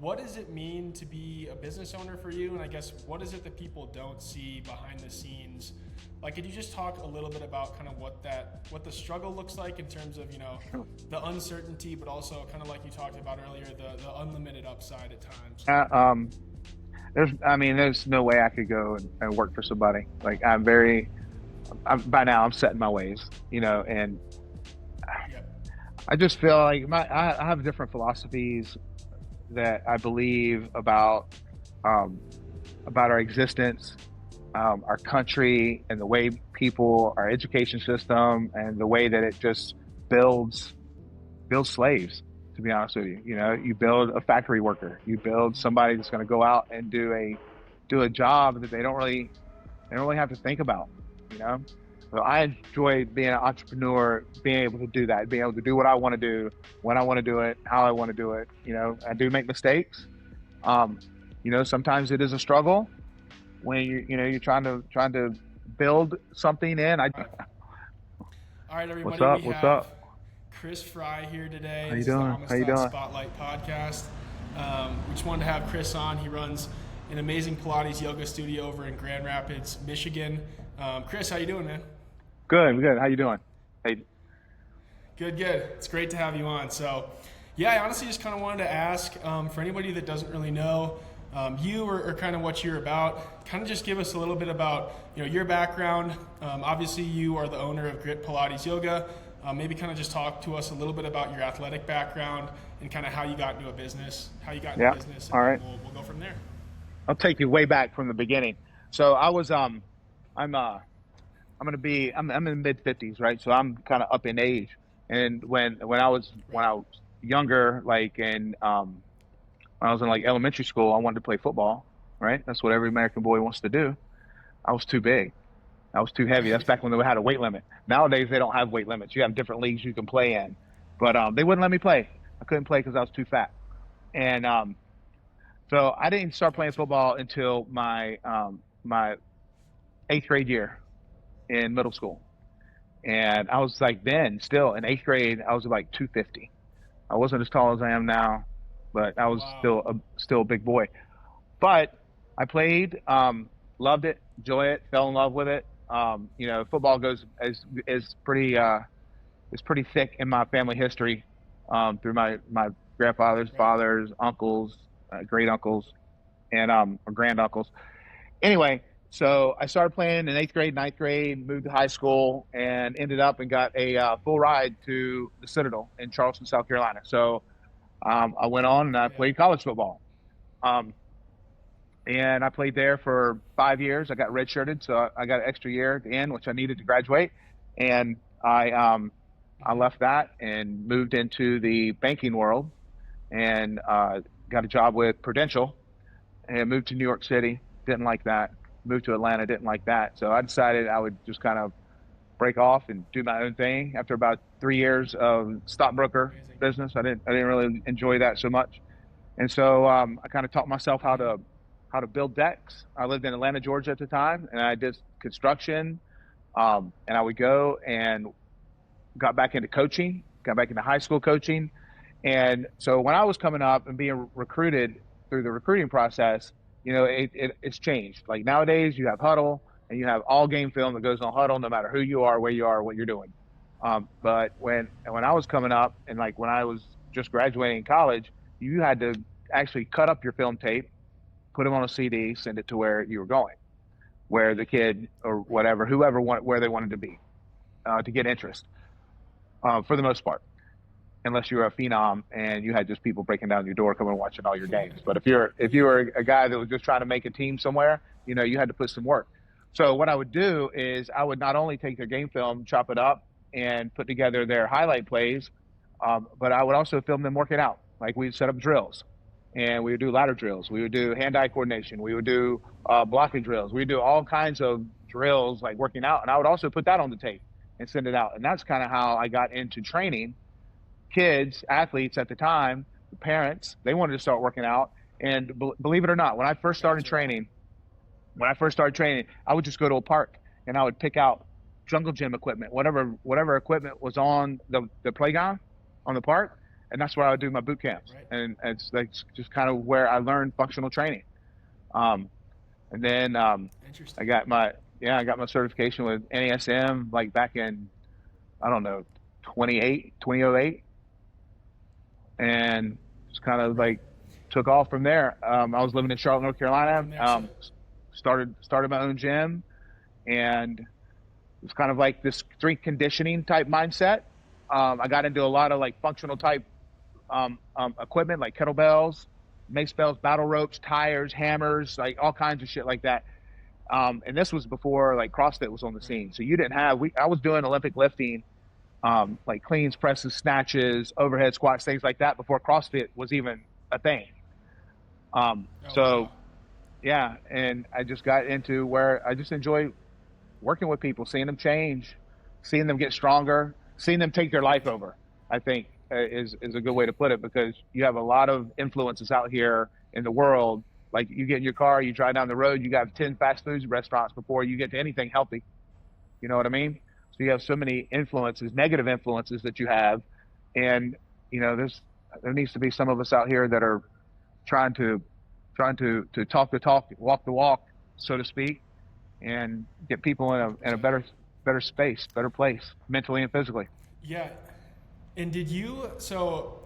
what does it mean to be a business owner for you? And I guess, what is it that people don't see behind the scenes? Like, could you just talk a little bit about kind of what the struggle looks like in terms of, the uncertainty, but also kind of like you talked about earlier, the unlimited upside at times? There's no way I could go and work for somebody. Like by now I'm set in my ways, and Yep. I just feel like I have different philosophies that I believe about our existence, our country, and the way people, our education system, and the way that it just builds slaves. To be honest with you, you build a factory worker, you build somebody that's going to go out and do a job that they don't really have to think about. So I enjoy being an entrepreneur, being able to do that, being able to do what I want to do, when I want to do it, how I want to do it. I do make mistakes. Sometimes it is a struggle when you're trying to build something in. All right, everybody. What's up? Chris Frye here today. How you This is the doing? Amistad Spotlight podcast. We just wanted to have Chris on. He runs an amazing Pilates yoga studio over in Grand Rapids, Michigan. Chris, how you doing, man? Good. How you doing? Hey. Good. It's great to have you on. So, yeah, I honestly just kind of wanted to ask, for anybody that doesn't really know you or kind of what you're about, kind of just give us a little bit about your background. Obviously, you are the owner of Grit Pilates Yoga. Maybe kind of just talk to us a little bit about your athletic background and kind of how you got into a business, Yeah. and All right. we'll go from there. I'll take you way back from the beginning. So I was I'm in the mid 50s, right? So I'm kind of up in age. And when I was younger, like when I was in like elementary school, I wanted to play football, right? That's what every American boy wants to do. I was too big. I was too heavy. That's back when they had a weight limit. Nowadays they don't have weight limits. You have different leagues you can play in, but they wouldn't let me play. I couldn't play because I was too fat. And so I didn't start playing football until my 8th grade year in middle school. And I was like, then still in 8th grade, I was like 250. I wasn't as tall as I am now, but I was still a big boy. But I played, loved it, enjoyed it, fell in love with it. Football is pretty thick in my family history, through my grandfathers, fathers, uncles, great uncles, and grand uncles. Anyway, so I started playing in 8th grade, 9th grade, moved to high school, and ended up and got a full ride to the Citadel in Charleston, South Carolina. So I went on and I played college football. And I played there for 5 years. I got redshirted, so I got an extra year at the end, which I needed to graduate. And I left that and moved into the banking world and got a job with Prudential and moved to New York City. Didn't like that. Moved to Atlanta. Didn't like that. So I decided I would just kind of break off and do my own thing. After about 3 years of stockbroker business, I didn't really enjoy that so much. And so I kind of taught myself how to build decks. I lived in Atlanta, Georgia at the time, and I did construction. And I would go and got back into coaching, got back into high school coaching. And so when I was coming up and being recruited through the recruiting process, it's changed. Like nowadays you have Huddle and you have all game film that goes on Huddle, no matter who you are, where you are, what you're doing. But when I was coming up and like when I was just graduating college, you had to actually cut up your film tape, put them on a CD, send it to where you were going, where the kid or whatever, where they wanted to be, to get interest, for the most part, unless you were a phenom and you had just people breaking down your door, coming and watching all your games. But if you were a guy that was just trying to make a team somewhere, you had to put some work. So what I would do is I would not only take their game film, chop it up, and put together their highlight plays, but I would also film them working out. Like we'd set up drills. And we would do ladder drills. We would do hand-eye coordination. We would do blocking drills. We would do all kinds of drills, like working out. And I would also put that on the tape and send it out. And that's kind of how I got into training kids, athletes at the time, the parents. They wanted to start working out. And believe it or not, when I first started training, I would just go to a park and I would pick out jungle gym equipment, whatever equipment was on the playground, on the park. and that's where I would do my boot camps. Right. And it's like just kind of where I learned functional training. And then I Interesting. got my I got my certification with NASM like back in, I don't know, 2008, and just kind of Right. like took off from there. I was living in Charlotte, North Went Carolina. from there. So Started my own gym, and it was kind of like this strength conditioning type mindset. I got into a lot of like functional type equipment like kettlebells, mace bells, battle ropes, tires, hammers, like all kinds of shit like that. And this was before like CrossFit was on the right. scene. So you didn't have, I was doing Olympic lifting, like cleans, presses, snatches, overhead squats, things like that before CrossFit was even a thing. Oh So wow. yeah, and I just got into where I just enjoy working with people, seeing them change, seeing them get stronger, seeing them take their life Right. over, I think is a good way to put it, because you have a lot of influences out here in the world. Like you get in your car, you drive down the road, you got 10 fast food restaurants before you get to anything healthy. You know what I mean? So you have so many influences, negative influences that you have. And, there needs to be some of us out here that are trying to talk the talk, walk the walk, so to speak, and get people in a 100%. better space, better place, mentally and physically. Yeah. And did you so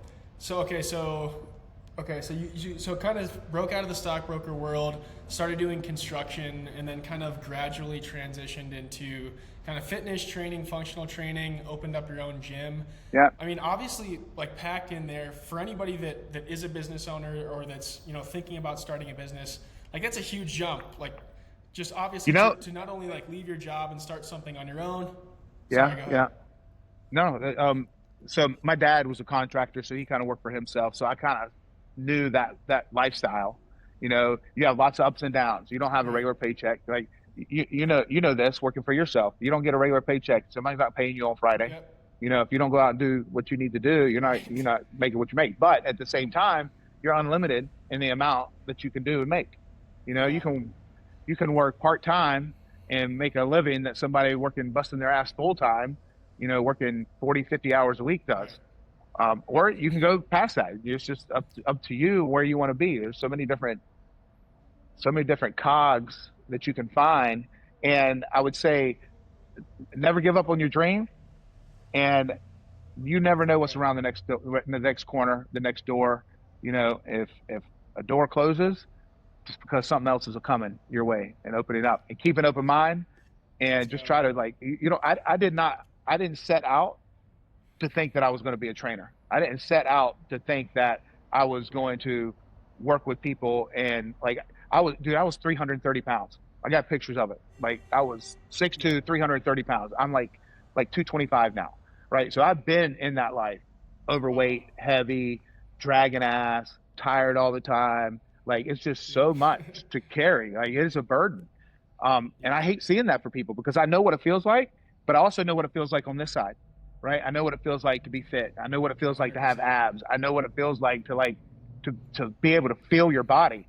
you so kind of broke out of the stockbroker world, started doing construction, and then kind of gradually transitioned into kind of fitness training, functional training, opened up your own gym. Yeah. I mean, obviously, like packed in there for anybody that is a business owner or that's thinking about starting a business. Like that's a huge jump. Like just obviously You know, to not only like leave your job and start something on your own. yeah, Sorry, go ahead. yeah. No, so my dad was a contractor, so he kind of worked for himself. So I kind of knew that lifestyle. You have lots of ups and downs. You don't have a Right. regular paycheck. Like you know this, working for yourself. You don't get a regular paycheck. Somebody's not paying you on Friday. Yep. If you don't go out and do what you need to do, you're Right. not making what you make. But at the same time, you're unlimited in the amount that you can do and make. Yeah. You can work part time and make a living that somebody working busting their ass full time, working 40, 50 hours a week Right. does. Or you can go past that. It's just up to you where you want to be. There's so many different cogs that you can find. And I would say never give up on your dream. And you never know what's Right. around the next corner, the next door. If a door closes, just because something else is coming your way, and open it up and keep an open mind, Let's and just go. try to like, I didn't set out to think that I was going to be a trainer. I didn't set out to think that I was going to work with people. And like, I was 330 pounds. I got pictures of it. Like I was Yeah. 6'2", 330 pounds. I'm like 225 now. Right. So I've been in that life, Wow. overweight, heavy, dragging ass, tired all the time. Like it's just so much Yep. to carry. Like it is a burden. And Yeah. I hate seeing that for people, because I know what it feels like, but I also know what it feels like on this side, right? I know what it feels like to be fit. I know what it feels like to have 100%. abs. I know what it feels like to be able to feel your body,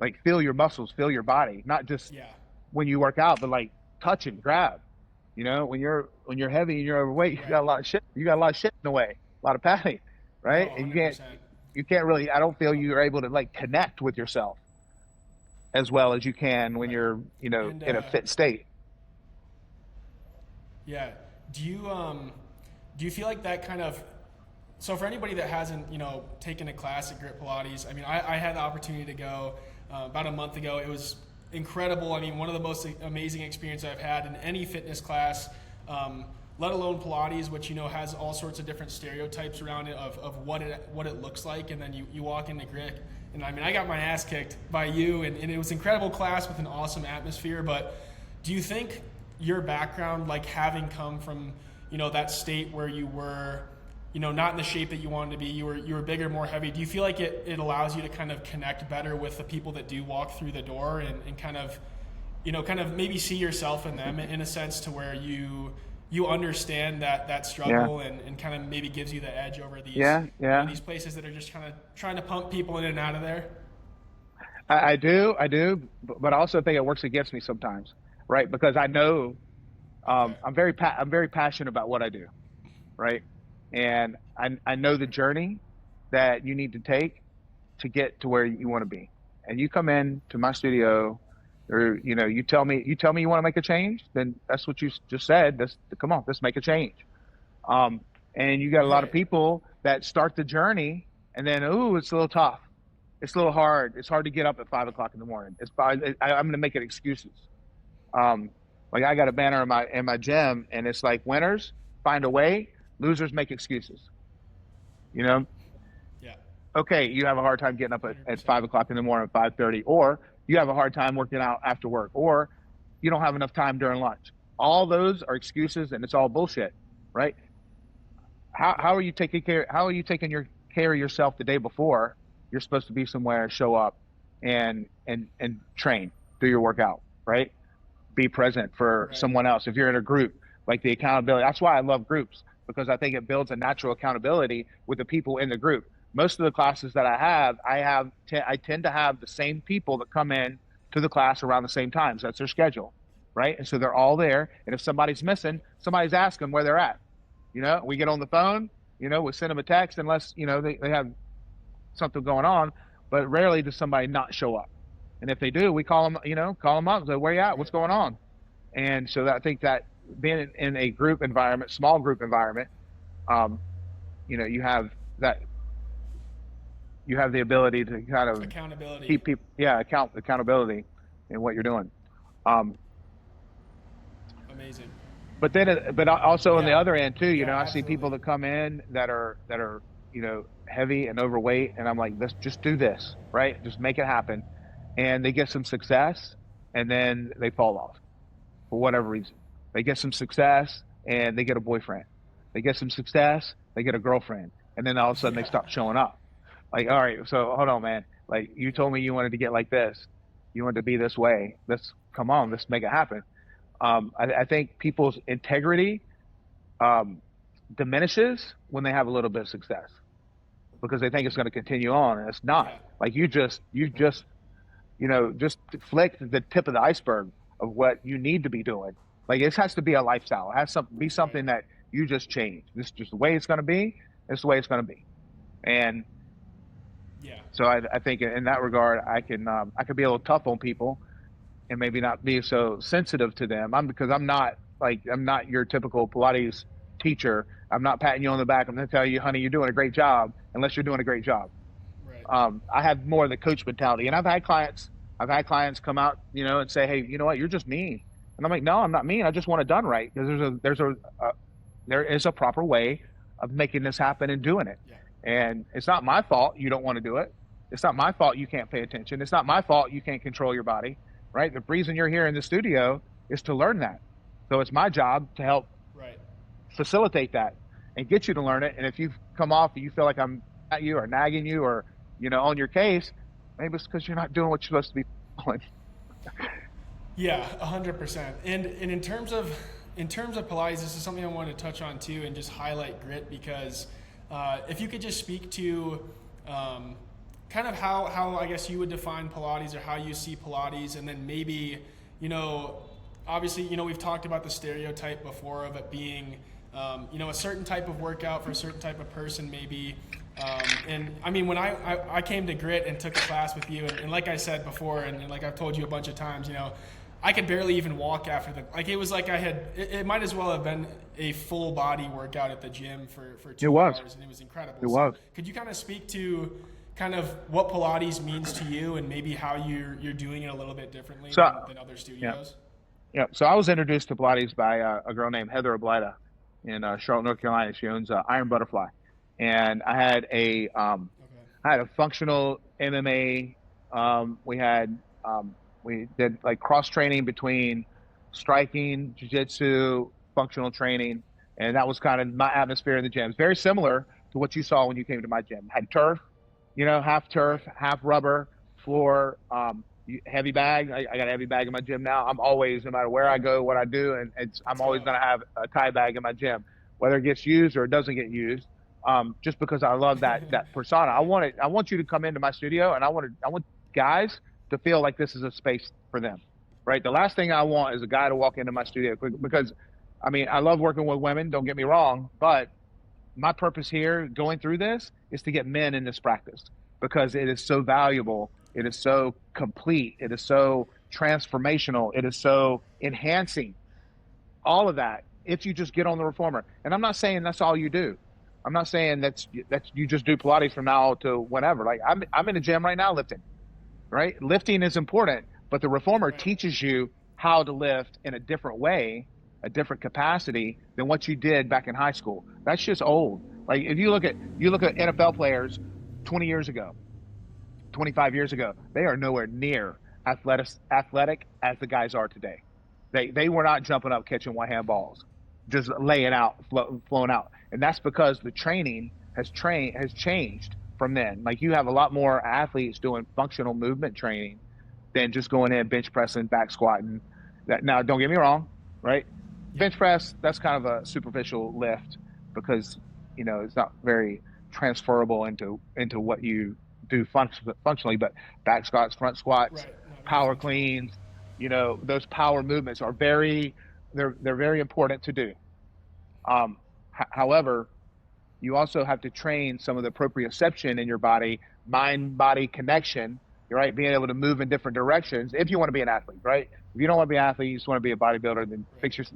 like feel your muscles, feel your body, not just Yeah. when you work out, but like touch and grab. When you're heavy and you're overweight, you got Right. a lot of shit. You got a lot of shit in the way, a lot of padding, No, right? And 100%. you can't really. I don't feel you're able to like connect with yourself as well as you can when Right. you're And in a fit state. yeah, do you feel like that kind of so for anybody that hasn't taken a class at Grit Pilates, I mean I had the opportunity to go about a month ago. It was incredible. I mean, one of the most amazing experiences I've had in any fitness class, let alone Pilates, which has all sorts of different stereotypes around it of what it looks like, and then you walk into Grit, and I mean I got my ass kicked by you, and it was an incredible class with an awesome atmosphere. But do you think your background, like having come from that state where you were not in the shape that you wanted to be, you were bigger, more heavy, do you feel like it allows you to kind of connect better with the people that do walk through the door, and kind of kind of maybe see yourself in them in a sense, to where you understand that Yeah, struggle, and kind of maybe gives you the edge over these yeah, yeah. these places that are just kind of trying to pump people in and out of there? I do, but I also think it works against me sometimes, right? Because I know Okay. I'm very passionate about what I do, right? And I know the journey, that you need to take to get to where you want to be. And you come in to my studio, or you tell me you want to make a change, then that's what you just said. Come on, let's make a change. And you got a lot of people that start the journey and then, ooh, it's a little tough. It's a little hard. It's hard to get up at 5 o'clock in the morning. I'm going to make it excuses. Like I got a banner in my gym, and it's like, winners find a way, losers make excuses. Yeah. Okay, you have a hard time getting up at 5 o'clock in the morning, 5:30, or you have a hard time working out after work, or you don't have enough time during lunch. All those are excuses, and it's all bullshit, right? How are you taking care of yourself the day before you're supposed to be somewhere, show up and train, do your workout, right? Be present for someone else. If you're in a group, like the accountability, that's why I love groups, because I think it builds a natural accountability with the people in the group. Most of the classes that I tend to have the same people that come in to the class around the same times. That's their schedule, right? And so they're all there. And if somebody's missing, somebody's asking where they're at. We get on the phone, we send them a text unless, they have something going on, but rarely does somebody not show up. And if they do, we call them up and say, where you at? What's going on? And so I think that being in a group environment, small group environment, you have the ability to kind of accountability. Keep people, accountability in what you're doing. Amazing. But also on the other end too, I see people that come in that are heavy and overweight, and I'm like, let's just do this, right? Just make it happen. And they get some success, and then they fall off for whatever reason. They get some success, and they get a boyfriend. They get some success, they get a girlfriend, and then all of a sudden they stop showing up. Like, all right, so hold on, man. Like, you told me you wanted to get like this. You wanted to be this way. Let's make it happen. I think people's integrity diminishes when they have a little bit of success, because they think it's going to continue on, and it's not. Like you just flicked the tip of the iceberg of what you need to be doing. Like, it has to be a lifestyle. It has to be something that you just change. This is just the way it's going to be. It's the way it's going to be. And so I think in that regard, I could be a little tough on people and maybe not be so sensitive to them. Because I'm not your typical Pilates teacher. I'm not patting you on the back. I'm going to tell you, honey, you're doing a great job, unless you're doing a great job. Right. I have more of the coach mentality, and I've had clients come out, and say, hey, you know what, you're just mean. And I'm like, no, I'm not mean. I just want it done right, because there is a proper way of making this happen and doing it. Yeah. And it's not my fault you don't want to do it. It's not my fault you can't pay attention. It's not my fault you can't control your body, right? The reason you're here in the studio is to learn that. So it's my job to help facilitate that and get you to learn it. And if you come off and you feel like I'm at you or nagging you or, on your case, maybe it's because you're not doing what you're supposed to be doing. Yeah, 100%. And in terms of Pilates, this is something I wanted to touch on too, and just highlight grit, because if you could just speak to kind of how I guess you would define Pilates, or how you see Pilates, and then maybe, obviously, we've talked about the stereotype before of it being, a certain type of workout for a certain type of person, maybe. And I mean, when I came to Grit and took a class with you, and like I said before, and like I've told you a bunch of times, I could barely even walk after it was like it might as well have been a full body workout at the gym for 2 hours, and it was incredible. It was. Could you kind of speak to kind of what Pilates means to you, and maybe how you're doing it a little bit differently than other studios? Yeah. So I was introduced to Pilates by a girl named Heather Oblida in Charlotte, North Carolina. She owns Iron Butterfly, and I had a functional MMA. We did like cross training between striking, jiu-jitsu, functional training, and that was kind of my atmosphere in the gym. It's very similar to what you saw when you came to my gym. Had turf, half turf, half rubber floor, heavy bag. I got a heavy bag in my gym now. I'm always, no matter where I go, what I do, and I'm always going to have a tie bag in my gym, whether it gets used or it doesn't get used. Just because I love that persona. I want you to come into my studio, and I want guys to feel like this is a space for them, right? The last thing I want is a guy to walk into my studio, because, I mean, I love working with women, don't get me wrong, but my purpose here going through this is to get men in this practice because it is so valuable. It is so complete. It is so transformational. It is so enhancing. All of that, if you just get on the reformer. And I'm not saying that's all you do. I'm not saying that's you just do Pilates from now to whenever. Like I'm in the gym right now lifting, right? Lifting is important, but the reformer teaches you how to lift in a different way, a different capacity than what you did back in high school. That's just old. Like if you look at NFL players 20 years ago, 25 years ago, they are nowhere near athletic as the guys are today. They were not jumping up, catching one-hand balls, just laying out, flowing out. And that's because the training has changed from then. Like you have a lot more athletes doing functional movement training than just going in, bench pressing, back squatting. Now, don't get me wrong, right? Bench press, that's kind of a superficial lift because, it's not very transferable into what you do functionally, but back squats, front squats, power cleans, those power movements are they're very important to do. However, you also have to train some of the proprioception in your body, mind-body connection, right? Being able to move in different directions if you want to be an athlete, right? If you don't want to be an athlete, you just want to be a bodybuilder, then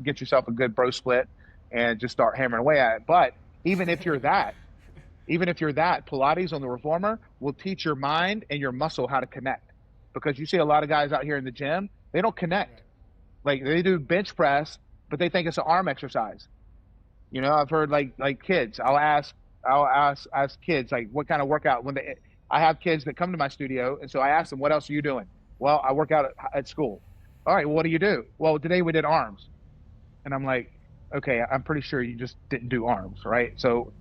get yourself a good bro split and just start hammering away at it. But even if you're that, Pilates on the reformer will teach your mind and your muscle how to connect. Because you see a lot of guys out here in the gym, they don't connect. Like they do bench press, but they think it's an arm exercise. I've heard like kids. I'll ask kids like what kind of workout I have kids that come to my studio, and so I ask them, what else are you doing? Well, I work out at school. All right, well, what do you do? Well, today we did arms. And I'm like, okay, I'm pretty sure you just didn't do arms, right? So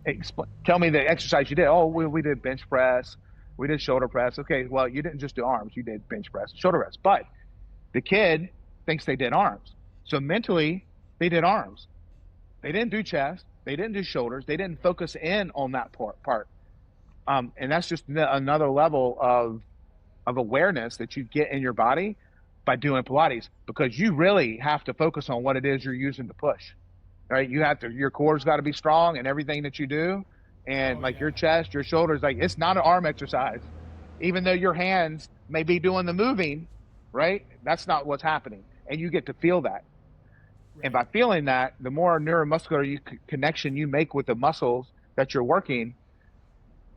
tell me the exercise you did. Oh, we did bench press. We did shoulder press. Okay, well, you didn't just do arms. You did bench press, shoulder press. But the kid thinks they did arms. So mentally, they did arms. They didn't do chest. They didn't do shoulders. They didn't focus in on that part. And that's just another level of awareness that you get in your body by doing Pilates, because you really have to focus on what it is you're using to push, right? Your core's got to be strong in everything that you do. And your chest, your shoulders, it's not an arm exercise, even though your hands may be doing the moving, right? That's not what's happening. And you get to feel that. Right. And by feeling that, the more neuromuscular connection you make with the muscles that you're working,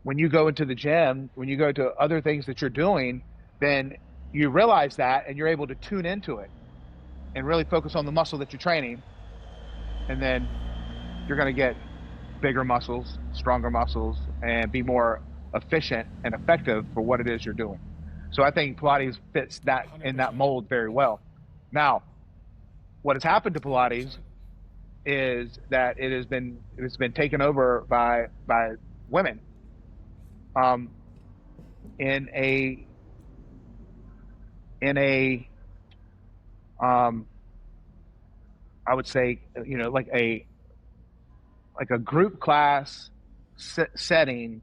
when you go into the gym, when you go to other things that you're doing, then you realize that and you're able to tune into it and really focus on the muscle that you're training. And then you're going to get bigger muscles, stronger muscles, and be more efficient and effective for what it is you're doing. So I think Pilates fits that 100%. In that mold very well. Now, what has happened to Pilates is that it's been taken over by women. In a I would say, like a group class setting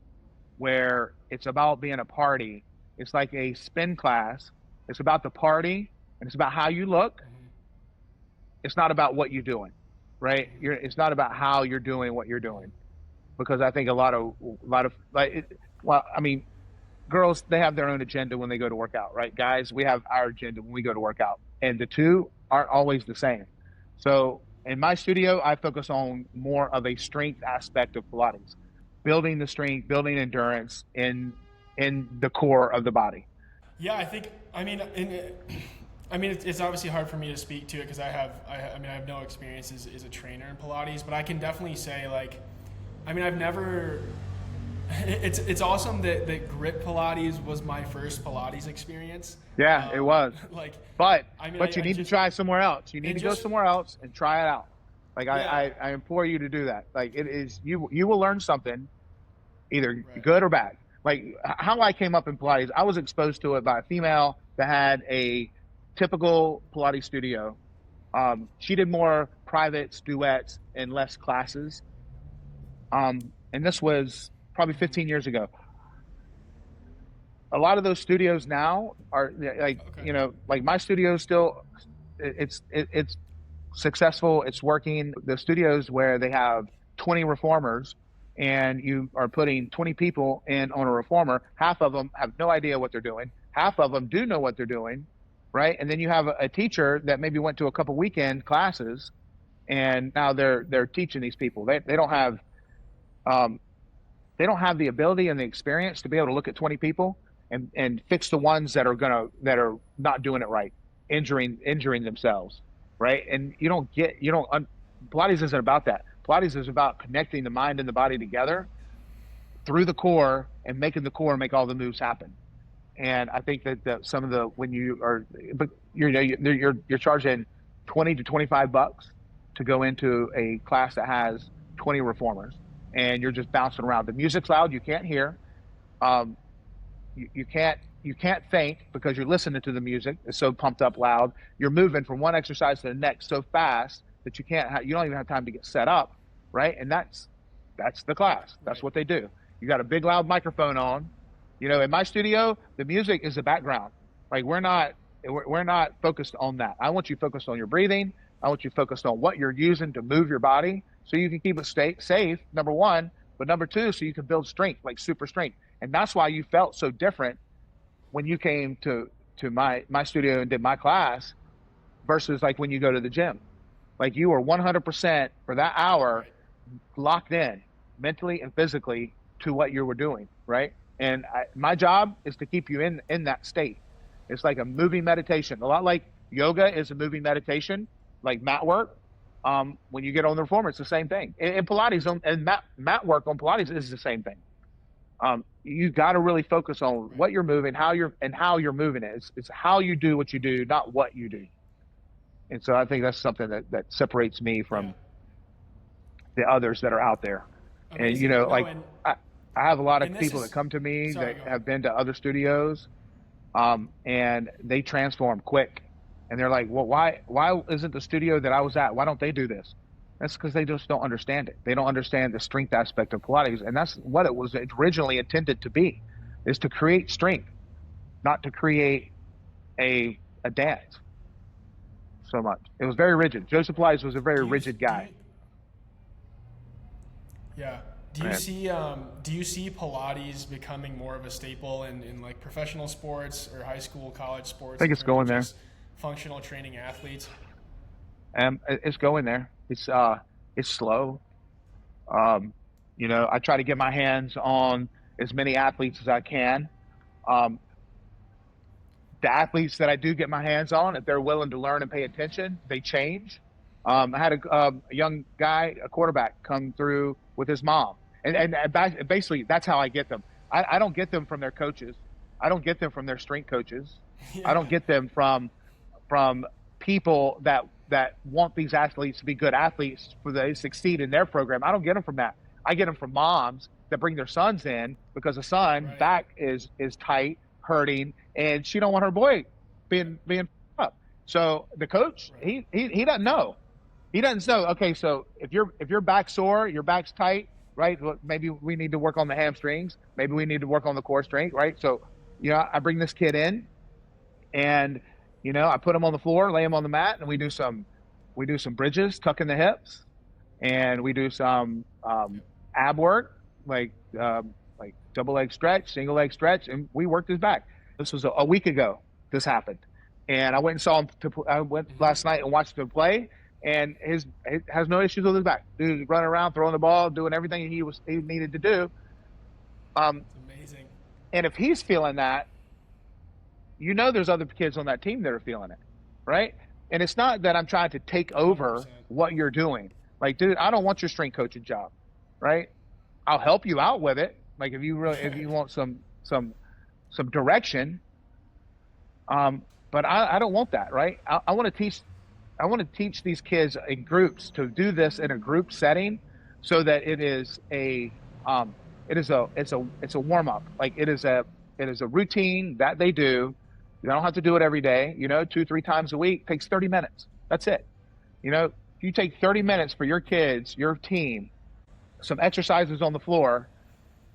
where it's about being a party. It's like a spin class. It's about the party and it's about how you look. It's not about what you're doing, right? It's not about how you're doing what you're doing, because I think a lot of girls, they have their own agenda when they go to work out, right? Guys, we have our agenda when we go to work out, and the two aren't always the same. So in my studio, I focus on more of a strength aspect of Pilates, building the strength, building endurance in the core of the body. Yeah, it's obviously hard for me to speak to it because I have no experience as a trainer in Pilates, but I can definitely say I've never. It's awesome that Grip Pilates was my first Pilates experience. Yeah, it was. But you need to try somewhere else. You need to go somewhere else and try it out. I implore you to do that. It is, you will learn something, either good or bad. How I came up in Pilates, I was exposed to it by a female that had a typical Pilates studio. She did more privates, duets, and less classes. And this was probably 15 years ago. A lot of those studios now are my studio still, it's successful. It's working. The studios where they have 20 reformers and you are putting 20 people in on a reformer. Half of them have no idea what they're doing. Half of them do know what they're doing, right? And then you have a teacher that maybe went to a couple weekend classes, and now they're teaching these people. They don't have they don't have the ability and the experience to be able to look at 20 people and fix the ones that are not doing it right, injuring themselves, right? And Pilates isn't about that. Pilates is about connecting the mind and the body together through the core and making the core make all the moves happen. And I think that some of the, when you are, but you're charging 20 to 25 bucks to go into a class that has 20 reformers, and you're just bouncing around. The music's loud, you can't hear. You can't think because you're listening to the music. It's so pumped up loud. You're moving from one exercise to the next so fast that you don't even have time to get set up, right? And that's the class. That's what they do. You got a big loud microphone on. In my studio, the music is the background. Like we're not focused on that. I want you focused on your breathing. I want you focused on what you're using to move your body so you can keep it safe, number one, but number two, so you can build strength, like super strength. And that's why you felt so different when you came to my studio and did my class versus like when you go to the gym. Like you were 100% for that hour locked in mentally and physically to what you were doing, right? And my job is to keep you in that state. It's like a moving meditation, a lot like yoga is a moving meditation, like mat work. When you get on the reformer, it's the same thing. And Pilates and mat work on Pilates is the same thing. You got to really focus on what you're moving, how you're moving it. It's how you do what you do, not what you do. And so I think that's something that separates me from the others that are out there. Amazing. And I have a lot of people that come to me that have been to other studios, and they transform quick. And they're like, well, why isn't the studio that I was at, why don't they do this? That's because they just don't understand it. They don't understand the strength aspect of Pilates. And that's what it was originally intended to be, is to create strength, not to create a dance so much. It was very rigid. Joseph Pilates was a very rigid guy. Yeah. Do you see Pilates becoming more of a staple in like professional sports or high school, college sports? I think it's going there. Functional training athletes. It's going there. It's slow. I try to get my hands on as many athletes as I can. The athletes that I do get my hands on, if they're willing to learn and pay attention, they change. I had a young guy, a quarterback, come through with his mom. And basically, that's how I get them. I don't get them from their coaches. I don't get them from their strength coaches. Yeah. I don't get them from people that want these athletes to be good athletes for they succeed in their program. I don't get them from that. I get them from moms that bring their sons in because the son back is tight, hurting, and she don't want her boy being up. So the coach, he doesn't know. He doesn't know. Okay, so if your back's sore, your back's tight, right? Well, maybe we need to work on the hamstrings. Maybe we need to work on the core strength, right? So, I bring this kid in, and I put him on the floor, lay him on the mat, and we do some bridges, tucking the hips, and we do some ab work, like double leg stretch, single leg stretch, and we worked his back. This was a week ago. This happened, and I went and saw him. I went last night and watched him play, and he has no issues with his back. Dude's running around, throwing the ball, doing everything he needed to do. It's amazing. And if he's feeling that, there's other kids on that team that are feeling it, right? And it's not that I'm trying to take over 100%. What you're doing. Like, dude, I don't want your strength coaching job, right? I'll help you out with it. Like, if you want some direction, but I don't want that, right? I want to teach these kids in groups to do this in a group setting, so that it is a warm up. Like it is a routine that they do. You don't have to do it every day. 2-3 times a week takes 30 minutes. That's it. If you take 30 minutes for your kids, your team, some exercises on the floor,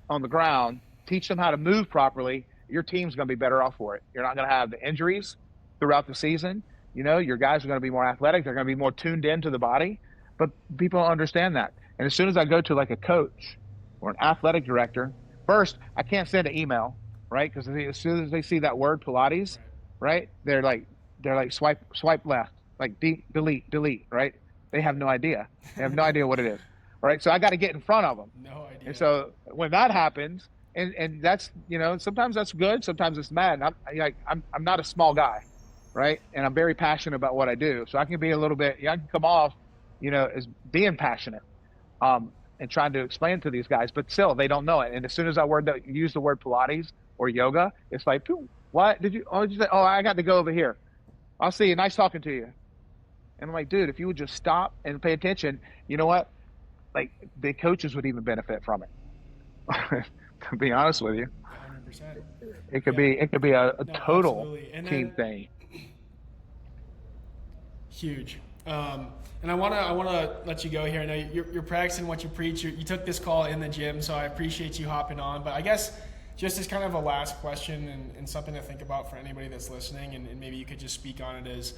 on the ground, teach them how to move properly, your team's going to be better off for it. You're not going to have the injuries throughout the season. Your guys are going to be more athletic. They're going to be more tuned into the body. But people don't understand that. And as soon as I go to like a coach or an athletic director, first, I can't send an email, right? Because as soon as they see that word Pilates, Right. right, they're like swipe left, like delete, right? They have no idea. They have no idea what it is, right? So I got to get in front of them. No And idea. so when that happens, and that's, sometimes that's good, sometimes it's bad. And I'm not a small guy, right? And I'm very passionate about what I do. So I can be a little bit, I can come off, as being passionate, and trying to explain to these guys, but still they don't know it. And as soon as use the word Pilates or yoga, it's like, what did you? Oh, did you say? Oh, I got to go over here. I'll see you. Nice talking to you. And I'm like, dude, if you would just stop and pay attention, you know what? Like the coaches would even benefit from it. To be honest with you, 100%. it could Yeah. be a No, total absolutely. And team then thing. huge. And I wanna let you go here. I know you're practicing what you preach. You took this call in the gym, so I appreciate you hopping on. But I guess just as kind of a last question and something to think about for anybody that's listening, and maybe you could just speak on it, is,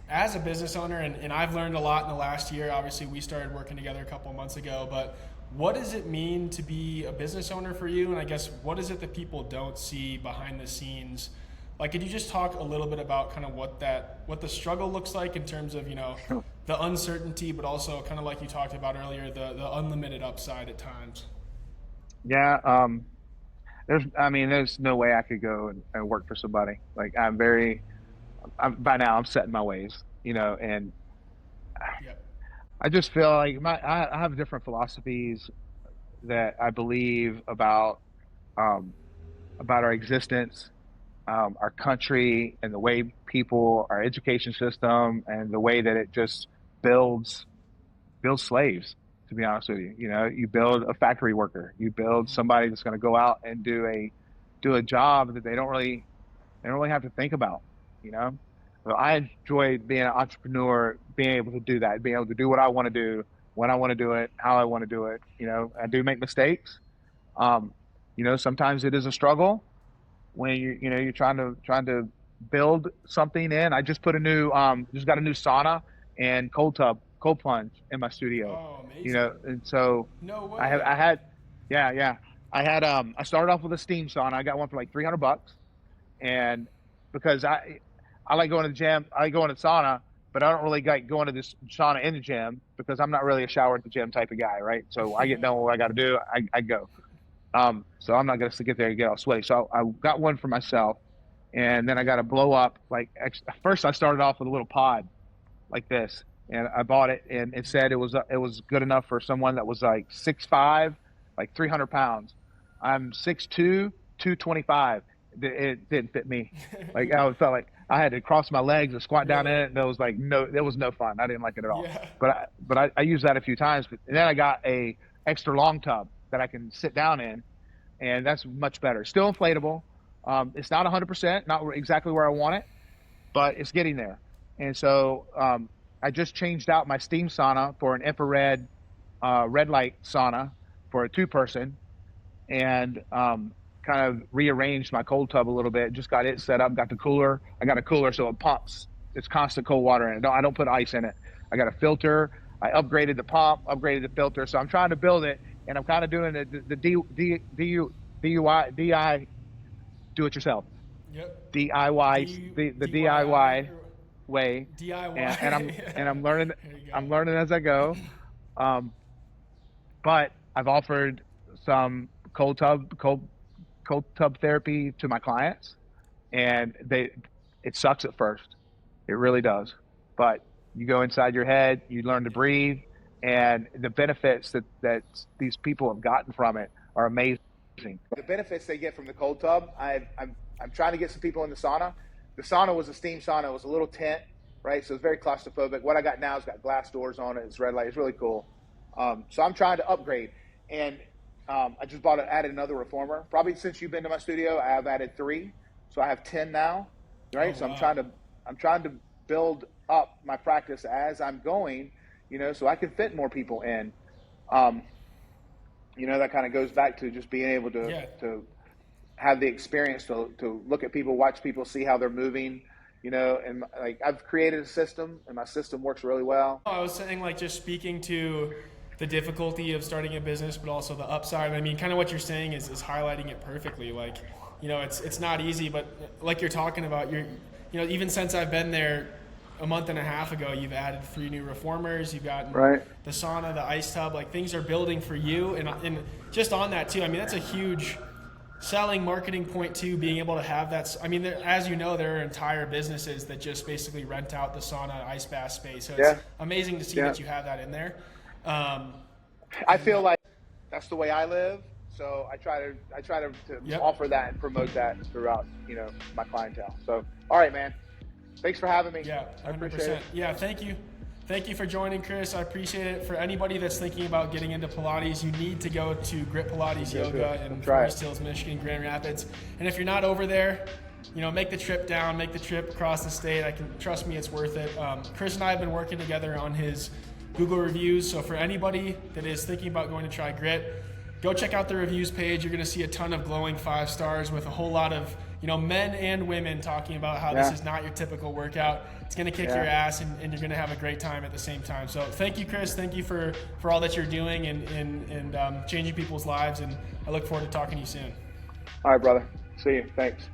as a business owner, and I've learned a lot in the last year. Obviously, we started working together a couple of months ago, but what does it mean to be a business owner for you? And I guess what is it that people don't see behind the scenes? Like, could you just talk a little bit about kind of what the struggle looks like in terms of, the uncertainty, but also kind of like you talked about earlier, the unlimited upside at times? Yeah. There's no way I could go and work for somebody. Like by now I'm set in my ways, and Yep. I just feel like I have different philosophies that I believe um, about our existence, our country, and the way our education system, and the way that it just builds slaves. To be honest with you, you build a factory worker, you build Mm-hmm. somebody that's going to go out and do a job that they don't really have to think about, you know. So I enjoy being an entrepreneur, being able to do that, being able to do what I want to do, when I want to do it, how I want to do it. I do make mistakes. Um, sometimes it is a struggle when you're trying to build something in. I just just got a new sauna and cold plunge in my studio. Oh, amazing. And so No I way. had, yeah. I started off with a steam sauna. I got one for like $300, and because I like going to the gym, I like going to the sauna, but I don't really like going to this sauna in the gym because I'm not really a shower at the gym type of guy, right? So I get Yeah. done with what I got to do, I go. So I'm not going to get there and get all sweaty. So I got one for myself, and then I got to blow up. First, I started off with a little pod like this, and I bought it, and it said it was good enough for someone that was like 6'5", like 300 pounds. I'm 6'2", 225. It didn't fit me. Like I felt like I had to cross my legs and squat down in Really? it, and it was no fun. I didn't like it at all. Yeah. But I used that a few times. And then I got a extra long tub that I can sit down in, and that's much better. Still inflatable. It's not 100%, not exactly where I want it, but it's getting there. And so I just changed out my steam sauna for an infrared red light sauna for a two-person, and kind of rearranged my cold tub a little bit. Just got it set up. Got the cooler. I got a cooler so it pumps. It's constant cold water in it. I don't put ice in it. I got a filter. I upgraded the pump, upgraded the filter. So I'm trying to build it, and I'm kind of doing the DIY, do it yourself, Yep. DIY, the DIY DIY way, and I'm DIY. and I'm learning There you I'm go. learning as I go. Um, but I've offered some cold tub therapy to my clients, and it sucks at first. It really does. But you go inside your head, you learn to Yep. breathe, and the benefits that these people have gotten from it are amazing. The benefits they get from the cold tub, I'm trying to get some people in the sauna. The sauna was a steam sauna. It was a little tent, right? So it's very claustrophobic. What I got now has got glass doors on it. It's red light. It's really cool. So I'm trying to upgrade, and I just added another reformer. Probably since you've been to my studio, I have added 3, so I have 10 now, Oh right? So wow. I'm trying to build up my practice as I'm going, so I can fit more people in. Um, that kind of goes back to just being able Yeah. to have the experience to look at people, watch people, see how they're moving, and like I've created a system, and my system works really well. I was saying, like, just speaking to the difficulty of starting a business, but also the upside. I mean, kind of what you're saying is highlighting it perfectly. Like, you know, it's not easy, but like you're talking about, you know, even since I've been there a month and a half ago, you've added 3 new reformers, you've got the sauna, the ice tub, like things are building for you. And just on that too, I mean, that's a huge selling marketing point too, being able to have that. I mean, as you know, there are entire businesses that just basically rent out the sauna ice bath space. So it's amazing to see that you have that in there. I feel like that's the way I live. So I try to offer that and promote that throughout, you know, my clientele. So, all right, man. Thanks for having me. Yeah, 100%. I appreciate it. Yeah, thank you. Thank you for joining, Chris. I appreciate it. For anybody that's thinking about getting into Pilates, you need to go to Grit Pilates Yoga in Forest Hills, Michigan, Grand Rapids. And if you're not over there, you know, make the trip down, make the trip across the state. Trust me, it's worth it. Chris and I have been working together on his Google reviews. So for anybody that is thinking about going to try Grit, go check out the reviews page. You're going to see a ton of glowing 5 stars with a whole lot of, you know, men and women talking about how this is not your typical workout. It's going to kick your ass, and you're going to have a great time at the same time. So thank you, Chris. Thank you for all that you're doing and changing people's lives. And I look forward to talking to you soon. All right, brother. See you. Thanks.